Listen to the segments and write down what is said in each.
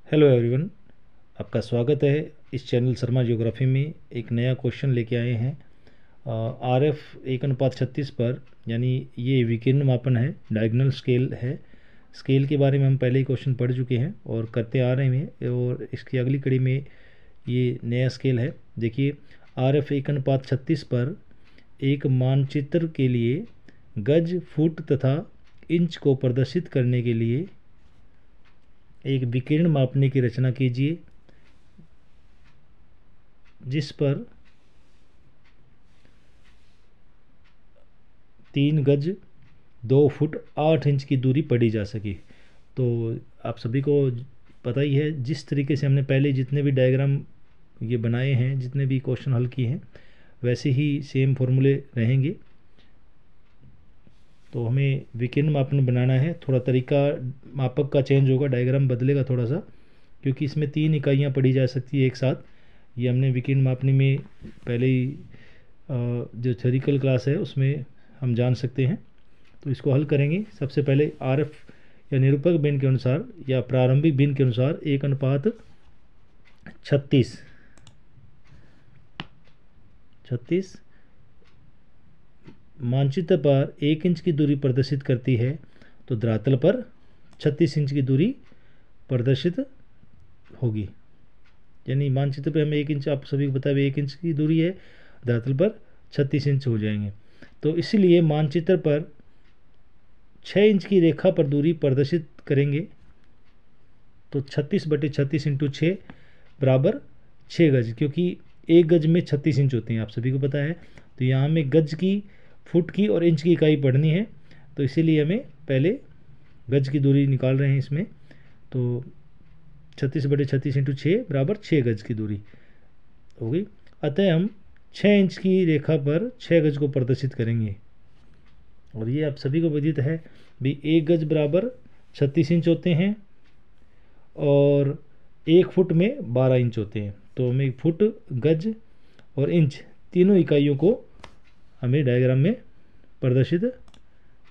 Hello everyone, आपका स्वागत है इस चैनल शर्मा ज्योग्राफी में। एक नया क्वेश्चन लेके आए हैं RF 1:36 पर, यानी ये विकिरण मापन है, डायगोनल स्केल है। स्केल के बारे में हम पहले ही क्वेश्चन पढ़ चुके हैं और करते आ रहे हैं, और इसकी अगली कड़ी में ये नया स्केल है। देखिए, RF 1:36 पर एक मानचित्र के लिए गज, फुट तथा इंच को प्रदर्शित करने के लिए एक विकिरण मापने की रचना कीजिए, जिस पर 3 गज 2 फुट 8 इंच की दूरी पड़ी जा सके। तो आप सभी को पता ही है, जिस तरीके से हमने पहले जितने भी डायग्राम ये बनाए हैं, जितने भी क्वेश्चन हल किए हैं, वैसे ही सेम फॉर्मूले रहेंगे। तो हमें विकिरण मापन बनाना है। थोड़ा तरीका मापक का चेंज होगा, डायग्राम बदलेगा थोड़ा सा, क्योंकि इसमें 3 इकाइयाँ पढ़ी जा सकती है एक साथ। ये हमने विकिरण मापनी में पहले ही जो थ्योरिकल क्लास है उसमें हम जान सकते हैं। तो इसको हल करेंगे। सबसे पहले RF या निरूपक बीन के अनुसार या प्रारंभिक बीन के अनुसार 1:36 मानचित्र पर 1 इंच की दूरी प्रदर्शित करती है, तो धरातल पर 36 इंच की दूरी प्रदर्शित होगी। यानी मानचित्र पे हमें 1 इंच, आप सभी को पता है 1 इंच की दूरी है, धरातल पर 36 इंच हो जाएंगे। तो इसीलिए मानचित्र पर 6 इंच की रेखा पर दूरी प्रदर्शित करेंगे। तो 36/36 × 6 बराबर 6 गज, क्योंकि एक गज में 36 इंच होते हैं, आप सभी को पता है। तो यहाँ हमें गज की, फुट की और इंच की इकाई पढ़नी है, तो इसीलिए हमें पहले गज की दूरी निकाल रहे हैं इसमें। तो 36/36 × 6 बराबर 6 गज की दूरी हो गई। अतः हम 6 इंच की रेखा पर 6 गज को प्रदर्शित करेंगे। और ये आप सभी को विदित है भी, 1 गज बराबर 36 इंच होते हैं और 1 फुट में 12 इंच होते हैं। तो हमें फुट, गज और इंच तीनों इकाइयों को हमें डायग्राम में प्रदर्शित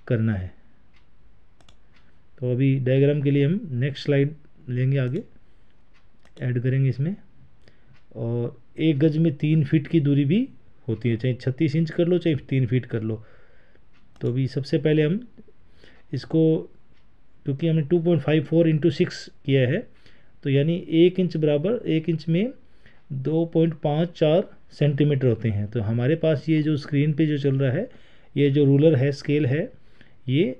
करना है। तो अभी डायग्राम के लिए हम नेक्स्ट स्लाइड लेंगे, आगे ऐड करेंगे इसमें। और 1 गज में 3 फीट की दूरी भी होती है, चाहे 36 इंच कर लो चाहे 3 फीट कर लो। तो अभी सबसे पहले हम इसको, क्योंकि हमने 2.54 × 6 किया है, तो यानी 1 इंच बराबर 1 इंच में 2.54 सेंटीमीटर होते हैं। तो हमारे पास ये जो स्क्रीन पे जो चल रहा है, ये जो रूलर है, स्केल है, ये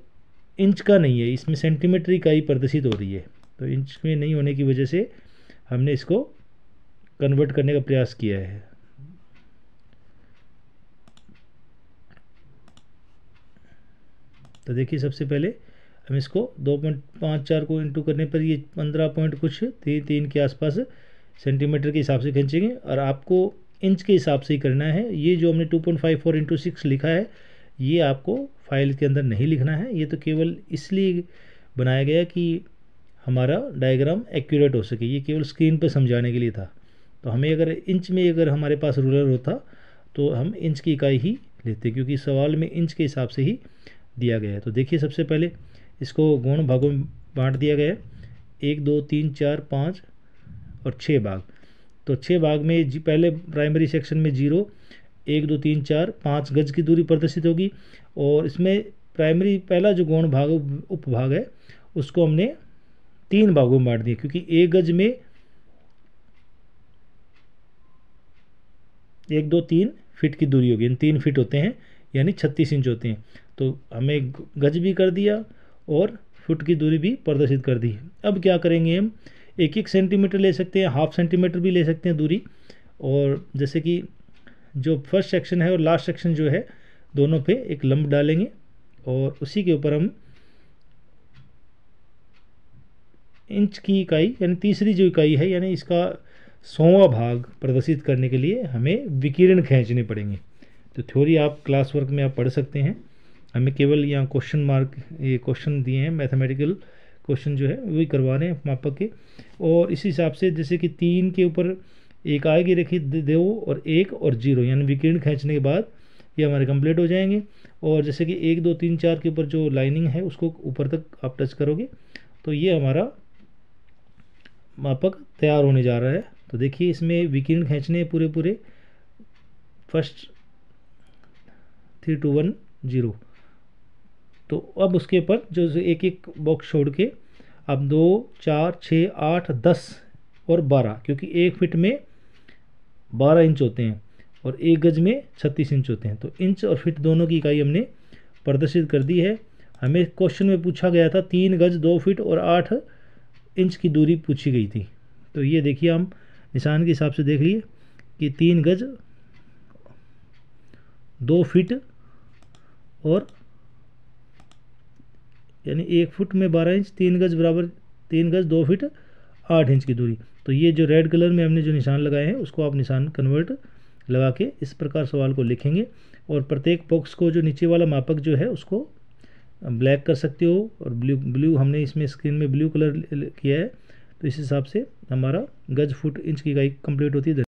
इंच का नहीं है, इसमें सेंटीमीटर इकाई प्रदर्शित हो रही है। तो इंच में नहीं होने की वजह से हमने इसको कन्वर्ट करने का प्रयास किया है। तो देखिए, सबसे पहले हम इसको 2.54 को इंटू करने पर ये 15 पॉइंट कुछ 3 के आसपास सेंटीमीटर के हिसाब से खींचेंगे। और आपको इंच के हिसाब से ही करना है। ये जो हमने 2.54 × 6 लिखा है, ये आपको फाइल के अंदर नहीं लिखना है। ये तो केवल इसलिए बनाया गया कि हमारा डायग्राम एक्यूरेट हो सके, ये केवल स्क्रीन पर समझाने के लिए था। तो हमें अगर इंच में, अगर हमारे पास रूलर होता तो हम इंच की इकाई ही लेते, क्योंकि सवाल में इंच के हिसाब से ही दिया गया है। तो देखिए, सबसे पहले इसको गौण भागों में बांट दिया गया है, 1 2 3 4 5 और 6 भाग। तो 6 भाग में पहले प्राइमरी सेक्शन में 0 1 2 3 4 5 गज की दूरी प्रदर्शित होगी। और इसमें प्राइमरी पहला जो गौण भाग, उपभाग है, उसको हमने 3 भागों में बांट दिया, क्योंकि 1 गज में 1 2 3 फीट की दूरी होगी, 3 फीट होते हैं, यानी 36 इंच होते हैं। तो हमें गज भी कर दिया और फुट की दूरी भी प्रदर्शित कर दी। अब क्या करेंगे, हम 1 सेंटीमीटर ले सकते हैं, हाफ सेंटीमीटर भी ले सकते हैं दूरी। और जैसे कि जो फर्स्ट सेक्शन है और लास्ट सेक्शन जो है, दोनों पे एक लंब डालेंगे और उसी के ऊपर हम इंच की इकाई, यानी तीसरी जो इकाई है, यानी इसका 100वां भाग प्रदर्शित करने के लिए हमें विकिरण खींचने पड़ेंगे। तो थ्योरी आप क्लास वर्क में आप पढ़ सकते हैं। हमें केवल यहाँ क्वेश्चन मार्क, ये क्वेश्चन दिए हैं, मैथमेटिकल क्वेश्चन जो है वही करवा रहे हैं मापक के। और इस हिसाब से जैसे कि 3 के ऊपर एक आएगी रेखी 2 और 1 और 0, यानी विकिरण खींचने के बाद ये हमारे कंप्लीट हो जाएंगे। और जैसे कि 1 2 3 4 के ऊपर जो लाइनिंग है, उसको ऊपर तक आप टच करोगे, तो ये हमारा मापक तैयार होने जा रहा है। तो देखिए इसमें विकिरण खींचने पूरे फर्स्ट 3 2 1 0। तो अब उसके ऊपर जो एक एक बॉक्स छोड़ के अब 2 4 6 8 10 और 12, क्योंकि 1 फीट में 12 इंच होते हैं और 1 गज में 36 इंच होते हैं। तो इंच और फीट दोनों की इकाई हमने प्रदर्शित कर दी है। हमें क्वेश्चन में पूछा गया था 3 गज 2 फीट और 8 इंच की दूरी पूछी गई थी। तो ये देखिए हम निशान के हिसाब से देख लिए कि 3 गज 2 फीट और यानी 1 फुट में 12 इंच, 3 गज बराबर 3 गज 2 फीट 8 इंच की दूरी। तो ये जो रेड कलर में हमने जो निशान लगाए हैं उसको आप निशान कन्वर्ट लगा के इस प्रकार सवाल को लिखेंगे और प्रत्येक बॉक्स को जो नीचे वाला मापक जो है उसको ब्लैक कर सकते हो और ब्लू हमने इसमें स्क्रीन में ब्लू कलर किया है। तो इस हिसाब से हमारा गज फुट इंच की इकाई कंप्लीट होती है।